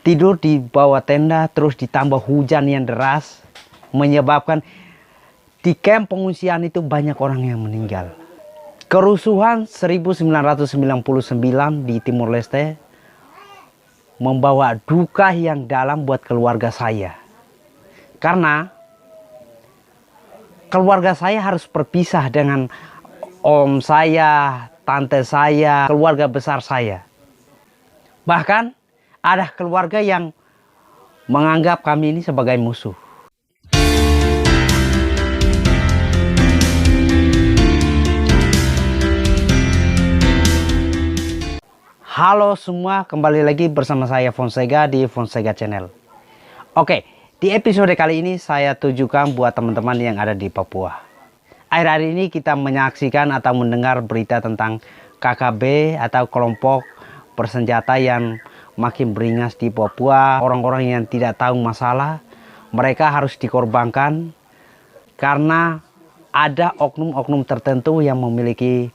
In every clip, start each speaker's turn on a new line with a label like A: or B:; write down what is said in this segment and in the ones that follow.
A: tidur di bawah tenda terus ditambah hujan yang deras menyebabkan di kamp pengungsian itu banyak orang yang meninggal. Kerusuhan 1999 di Timur Leste membawa duka yang dalam buat keluarga saya. Karena keluarga saya harus berpisah dengan om saya, tante saya, keluarga besar saya. Bahkan ada keluarga yang menganggap kami ini sebagai musuh. Halo semua, kembali lagi bersama saya Fonseca di Fonseca Channel. Oke, di episode kali ini saya tujukan buat teman-teman yang ada di Papua. Akhir-akhir ini kita menyaksikan atau mendengar berita tentang KKB atau kelompok bersenjata yang makin beringas di Papua. Orang-orang yang tidak tahu masalah, mereka harus dikorbankan karena ada oknum-oknum tertentu yang memiliki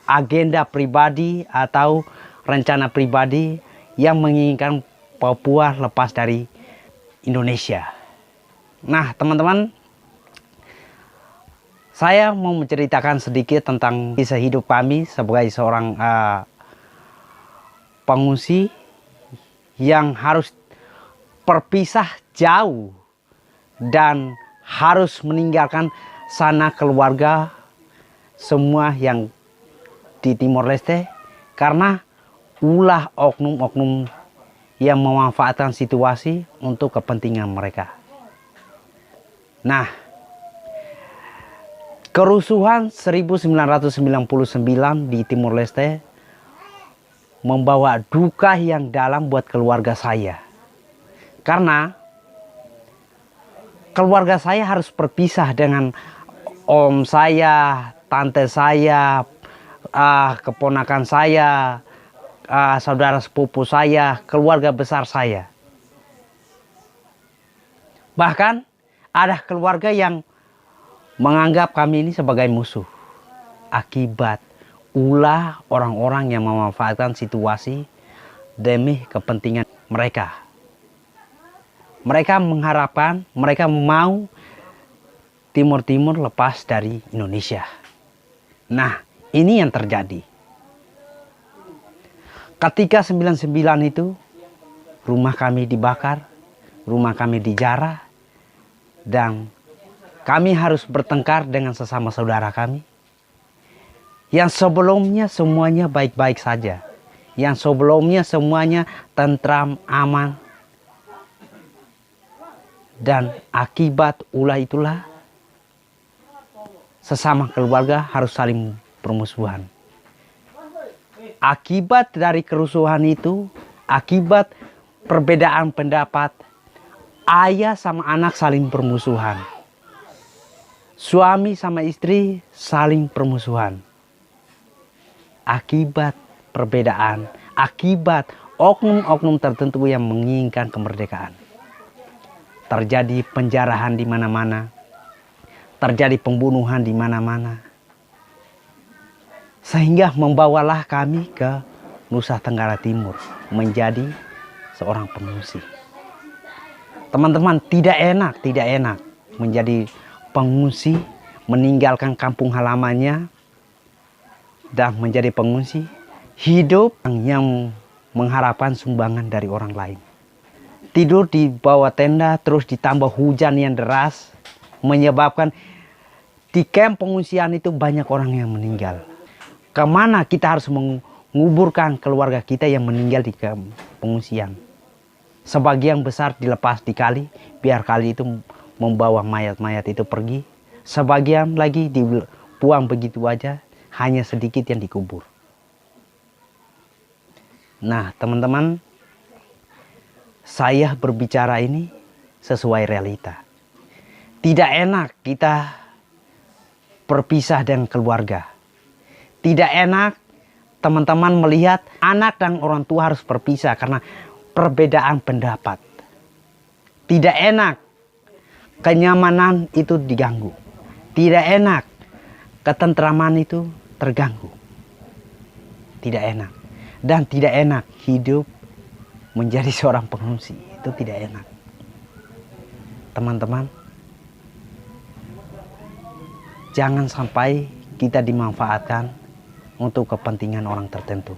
A: agenda pribadi atau rencana pribadi yang menginginkan Papua lepas dari Indonesia. Nah, teman-teman, saya mau menceritakan sedikit tentang kisah hidup kami sebagai seorang pengungsi yang harus berpisah jauh dan harus meninggalkan sanak keluarga semua yang di Timor Leste karena ulah oknum-oknum yang memanfaatkan situasi untuk kepentingan mereka. Nah, kerusuhan 1999 di Timor Leste membawa duka yang dalam buat keluarga saya. Karena keluarga saya harus berpisah dengan om saya, tante saya, keponakan saya, saudara sepupu saya, keluarga besar saya. Bahkan ada keluarga yang menganggap kami ini sebagai musuh akibat ulah orang-orang yang memanfaatkan situasi demi kepentingan mereka. Mereka mengharapkan, mereka mau Timur Timur lepas dari Indonesia. Nah, ini yang terjadi. Ketika 99 itu, rumah kami dibakar, rumah kami dijarah, dan kami harus bertengkar dengan sesama saudara kami. Yang sebelumnya semuanya baik-baik saja. Yang sebelumnya semuanya tentram, aman. Dan akibat ulah itulah, sesama keluarga harus saling permusuhan. Akibat dari kerusuhan itu, akibat perbedaan pendapat, ayah sama anak saling permusuhan. Suami sama istri saling permusuhan. Akibat perbedaan, akibat oknum-oknum tertentu yang menginginkan kemerdekaan. Terjadi penjarahan di mana-mana, terjadi pembunuhan di mana-mana. Sehingga membawalah kami ke Nusa Tenggara Timur menjadi seorang pengungsi. Teman-teman, tidak enak menjadi pengungsi, meninggalkan kampung halamannya dan menjadi pengungsi, hidup yang mengharapkan sumbangan dari orang lain. Tidur di bawah tenda terus ditambah hujan yang deras menyebabkan di kamp pengungsian itu banyak orang yang meninggal. Kemana kita harus menguburkan keluarga kita yang meninggal di kamp pengungsian? Sebagian besar dilepas di kali, biar kali itu membawa mayat-mayat itu pergi. Sebagian lagi dibuang begitu aja, hanya sedikit yang dikubur. Nah, teman-teman, saya berbicara ini sesuai realita. Tidak enak kita berpisah dengan keluarga. Tidak enak teman-teman melihat anak dan orang tua harus berpisah karena perbedaan pendapat. Tidak enak kenyamanan itu diganggu. Tidak enak ketentraman itu terganggu. Tidak enak. Dan tidak enak hidup menjadi seorang pengungsi. Itu tidak enak. Teman-teman, jangan sampai kita dimanfaatkan untuk kepentingan orang tertentu.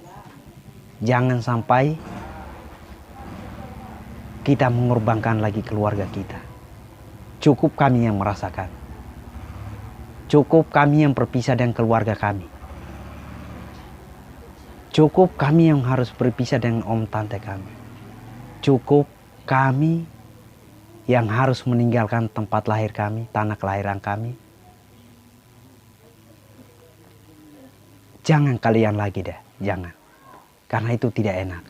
A: Jangan sampai kita mengorbankan lagi keluarga kita. Cukup kami yang merasakan. Cukup kami yang berpisah dengan keluarga kami. Cukup kami yang harus berpisah dengan om tante kami. Cukup kami yang harus meninggalkan tempat lahir kami, tanah kelahiran kami. Jangan kalian lagi deh, jangan. Karena itu tidak enak.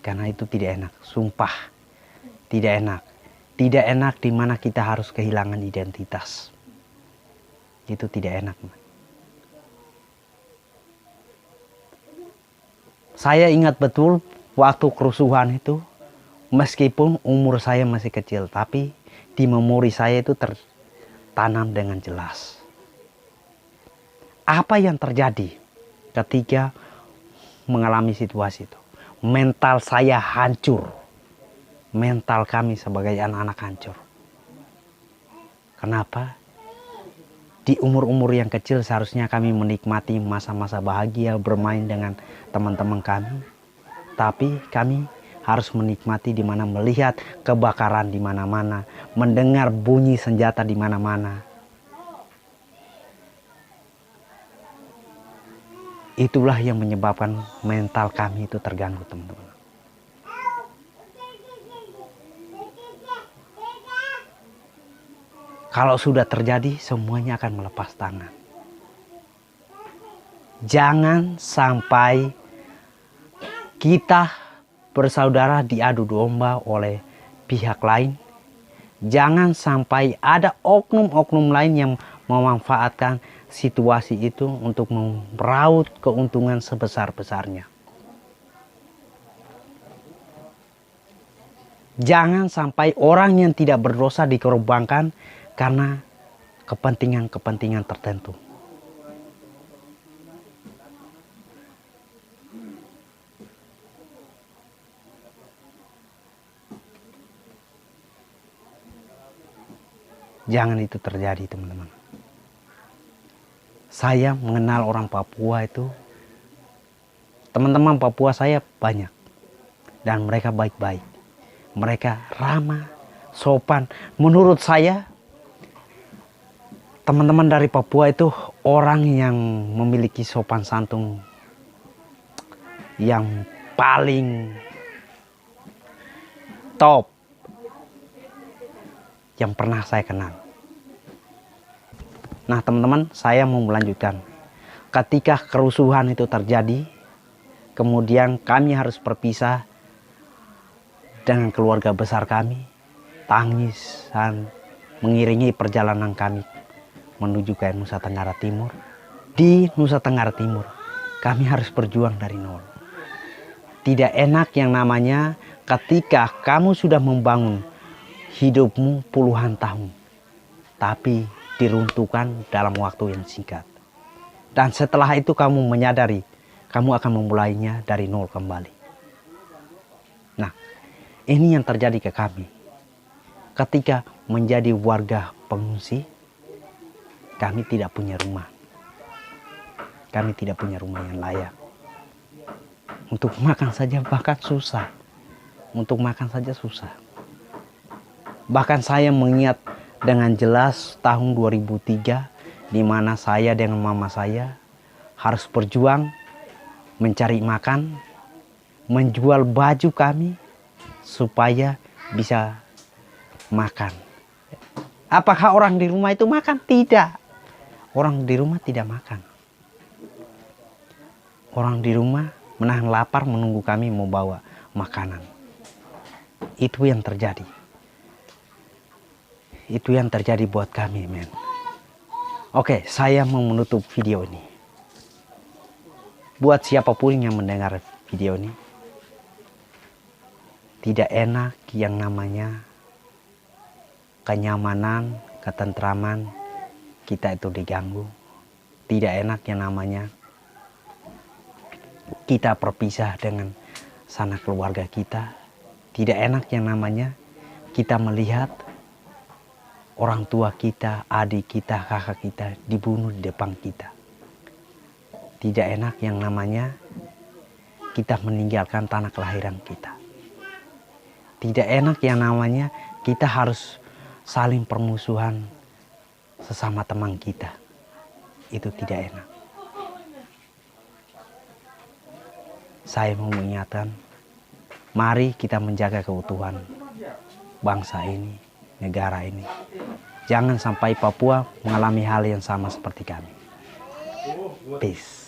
A: Karena itu tidak enak, sumpah. Tidak enak. Tidak enak di mana kita harus kehilangan identitas. Itu tidak enak. Saya ingat betul waktu kerusuhan itu, meskipun umur saya masih kecil, tapi di memori saya itu tertanam dengan jelas. Apa yang terjadi ketika mengalami situasi itu? Mental saya hancur. Mental kami sebagai anak-anak hancur. Kenapa? Di umur-umur yang kecil seharusnya kami menikmati masa-masa bahagia bermain dengan teman-teman kami. Tapi kami harus menikmati di mana melihat kebakaran di mana-mana, mendengar bunyi senjata di mana-mana. Itulah yang menyebabkan mental kami itu terganggu, teman-teman. Kalau sudah terjadi, semuanya akan melepas tangan. Jangan sampai kita bersaudara diadu domba oleh pihak lain. Jangan sampai ada oknum-oknum lain yang memanfaatkan situasi itu untuk meraup keuntungan sebesar-besarnya. Jangan sampai orang yang tidak berdosa dikorbankan karena kepentingan-kepentingan tertentu. Jangan itu terjadi, teman-teman. Saya mengenal orang Papua itu, teman-teman Papua saya banyak. Dan mereka baik-baik. Mereka ramah, sopan. Menurut saya, teman-teman dari Papua itu orang yang memiliki sopan santun yang paling top yang pernah saya kenal. Nah, teman-teman, saya mau melanjutkan. Ketika kerusuhan itu terjadi, kemudian kami harus berpisah dengan keluarga besar kami. Tangisan mengiringi perjalanan kami menuju ke Nusa Tenggara Timur. Di Nusa Tenggara Timur, kami harus berjuang dari nol. Tidak enak yang namanya ketika kamu sudah membangun hidupmu puluhan tahun, tapi diruntuhkan dalam waktu yang singkat. Dan setelah itu kamu menyadari, kamu akan memulainya dari nol kembali. Nah, ini yang terjadi ke kami. Ketika menjadi warga pengungsi, kami tidak punya rumah. Kami tidak punya rumah yang layak. Untuk makan saja bahkan susah. Untuk makan saja susah. Bahkan saya mengingat dengan jelas tahun 2003 di mana saya dengan mama saya harus berjuang mencari makan, menjual baju kami supaya bisa makan. Apakah orang di rumah itu makan? Tidak. Orang di rumah tidak makan. Orang di rumah menahan lapar menunggu kami membawa makanan. Itu yang terjadi. Itu yang terjadi buat kami, men. Oke, saya mau menutup video ini. Buat siapapun yang mendengar video ini, tidak enak yang namanya kenyamanan, ketentraman kita itu diganggu. Tidak enak yang namanya kita berpisah dengan sanak keluarga kita. Tidak enak yang namanya kita melihat orang tua kita, adik kita, kakak kita dibunuh di depan kita. Tidak enak yang namanya kita meninggalkan tanah kelahiran kita. Tidak enak yang namanya kita harus saling permusuhan sesama teman kita. Itu tidak enak. Saya mau mengingatkan, mari kita menjaga keutuhan bangsa ini, negara ini. Jangan sampai Papua mengalami hal yang sama seperti kami. Peace.